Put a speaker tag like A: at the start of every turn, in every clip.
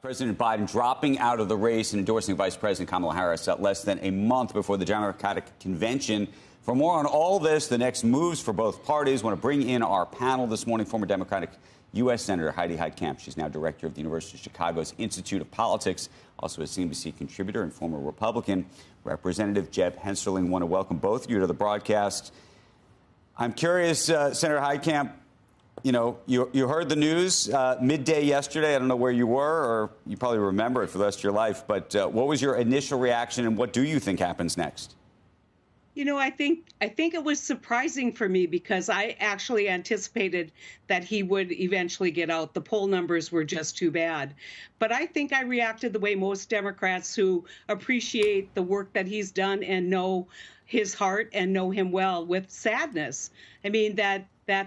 A: President Biden dropping out of the race and endorsing Vice President Kamala Harris less than a month before the Democratic convention. For more on all this, the next moves for both parties, I want to bring in our panel this morning, former Democratic U.S. Senator Heidi Heitkamp. She's now director of the University of Chicago's Institute of Politics, also a CNBC contributor and former Republican. Representative Jeb Hensarling, want to welcome both of you to the broadcast. I'm curious, Senator Heitkamp, you know, you heard the news midday yesterday. I don't know where you were, or you probably remember it for the rest of your life. But what was your initial reaction, and what do you think happens next?
B: You know, I think it was surprising for me because I actually anticipated that he would eventually get out. The poll numbers were just too bad. But I think I reacted the way most Democrats who appreciate the work that he's done and know his heart and know him well, with sadness. I mean, that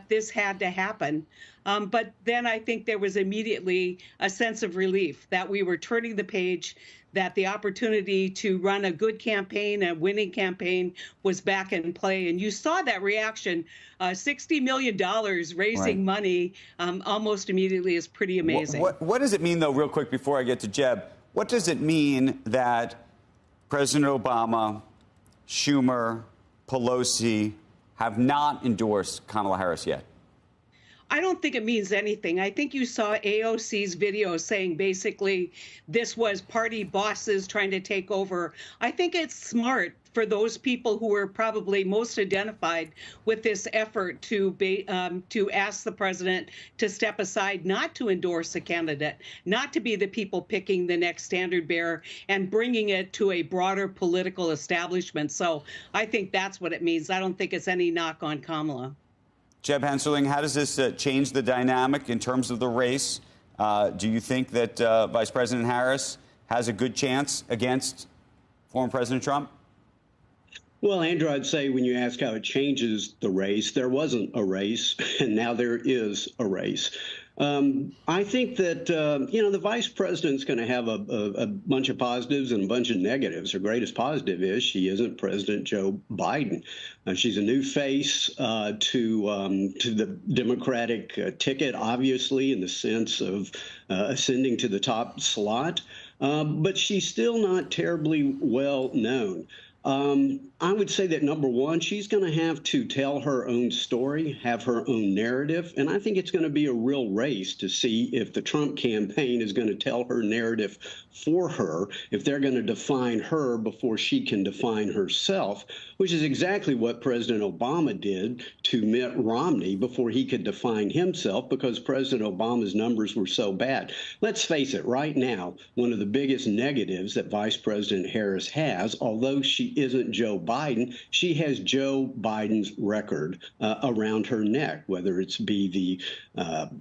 B: this had to happen. But then I think there was immediately a sense of relief that we were turning the page, that the opportunity to run a good campaign, a winning campaign, was back in play. And you saw that reaction. $60 million raising money almost immediately is pretty amazing.
A: What does it mean, though, real quick, before I get to Jeb, what does it mean that President Obama, Schumer, Pelosi have not endorsed Kamala Harris yet?
B: I don't think it means anything. I think you saw AOC's video saying basically this was party bosses trying to take over. I think it's smart for those people who were probably most identified with this effort to ask the president to step aside, not to endorse a candidate, not to be the people picking the next standard bearer and bringing it to a broader political establishment. So I think that's what it means. I don't think it's any knock on Kamala.
A: Jeb Hensarling, how does this change the dynamic in terms of the race? Do you think that Vice President Harris has a good chance against former President Trump?
C: Well, Andrew, I'd say when you ask how it changes the race, there wasn't a race, and now there is a race. I think that, the vice president's going to have a bunch of positives and a bunch of negatives. Her greatest positive is she isn't President Joe Biden. She's a new face to the Democratic ticket, obviously, in the sense of ascending to the top slot. But she's still not terribly well known. I would say that, number one, she's going to have to tell her own story, have her own narrative, and I think it's going to be a real race to see if the Trump campaign is going to tell her narrative for her, if they're going to define her before she can define herself, which is exactly what President Obama did to Mitt Romney before he could define himself, because President Obama's numbers were so bad. Let's face it, right now, one of the biggest negatives that Vice President Harris has, although she isn't Joe Biden, she has Joe Biden's record around her neck, whether it's be the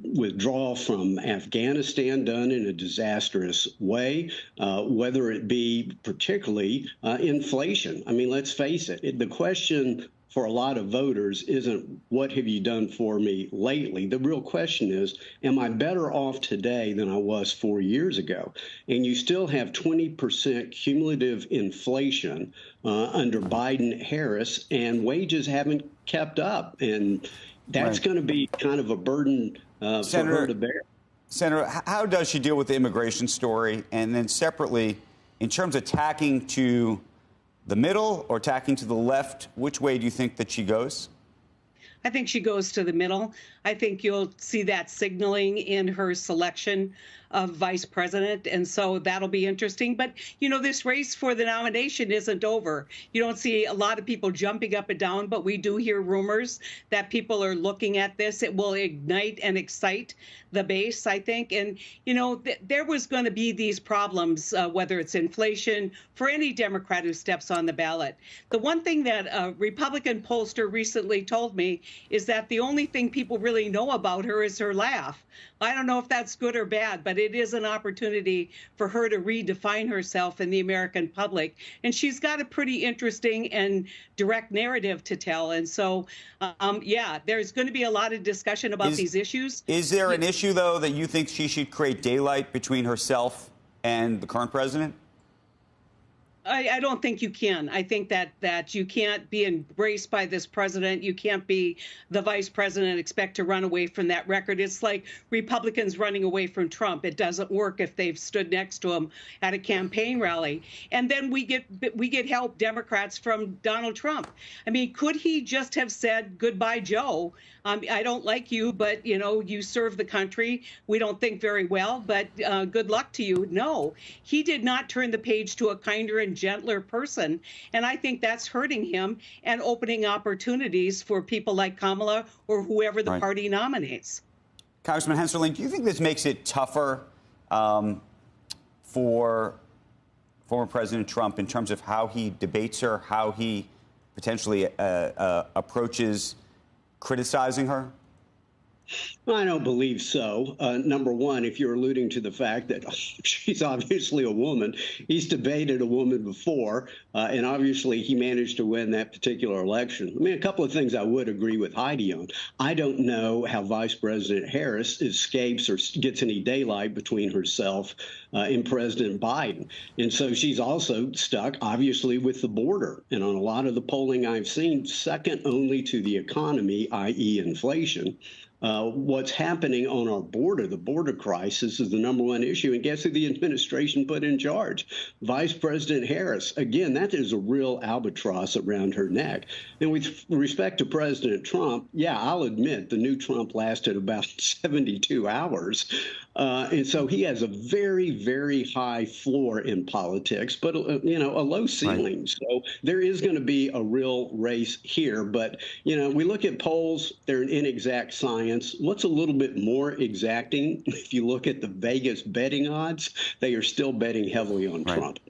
C: withdrawal from Afghanistan done in a disastrous way, whether it be particularly inflation. I mean, let's face it, the question for a lot of voters isn't what have you done for me lately? The real question is, am I better off today than I was 4 years ago? And you still have 20% cumulative inflation under Biden-Harris, and wages haven't kept up. And that's going to be kind of a burden for her to bear.
A: Senator, how does she deal with the immigration story? And then separately, in terms of tacking to the middle or tacking to the left, which way do you think that she goes?
B: I think she goes to the middle. I think you'll see that signaling in her selection of vice president. And so that'll be interesting. But, you know, this race for the nomination isn't over. You don't see a lot of people jumping up and down, but we do hear rumors that people are looking at this. It will ignite and excite the base, I think. And, you know, there was going to be these problems, whether it's inflation, for any Democrat who steps on the ballot. The one thing that a Republican pollster recently told me is that the only thing people really know about her is her laugh. I don't know if that's good or bad, but it is an opportunity for her to redefine herself in the American public. And she's got a pretty interesting and direct narrative to tell. And so, yeah, there's going to be a lot of discussion about these issues.
A: Is there an issue, though, that you think she should create daylight between herself and the current president?
B: I don't think you can. I think that you can't be embraced by this president. You can't be the vice president and expect to run away from that record. It's like Republicans running away from Trump. It doesn't work if they've stood next to him at a campaign rally. And then we get help, Democrats, from Donald Trump. I mean, could he just have said, "Goodbye, Joe. I don't like you, but, you serve the country. We don't think very well, but good luck to you"? No, he did not turn the page to a kinder and gentler person. And I think that's hurting him and opening opportunities for people like Kamala or whoever the party nominates.
A: Congressman Hensarling, do you think this makes it tougher for former President Trump in terms of how he debates her, how he potentially approaches criticizing her?
C: I don't believe so. Number one, if you're alluding to the fact that she's obviously a woman, he's debated a woman before, and obviously he managed to win that particular election. I mean, a couple of things I would agree with Heidi on. I don't know how Vice President Harris escapes or gets any daylight between herself and President Biden. And so she's also stuck, obviously, with the border. And on a lot of the polling I've seen, second only to the economy, i.e. inflation. What's happening on our border, the border crisis, is the number one issue. And guess who the administration put in charge? Vice President Harris. Again, that is a real albatross around her neck. And with respect to President Trump, yeah, I'll admit the new Trump lasted about 72 hours. And so he has a very, very high floor in politics, but, a low ceiling. Right. So there is going to be a real race here. But, we look at polls, they're an inexact science. What's a little bit more exacting? If you look at the Vegas betting odds, they are still betting heavily on Trump.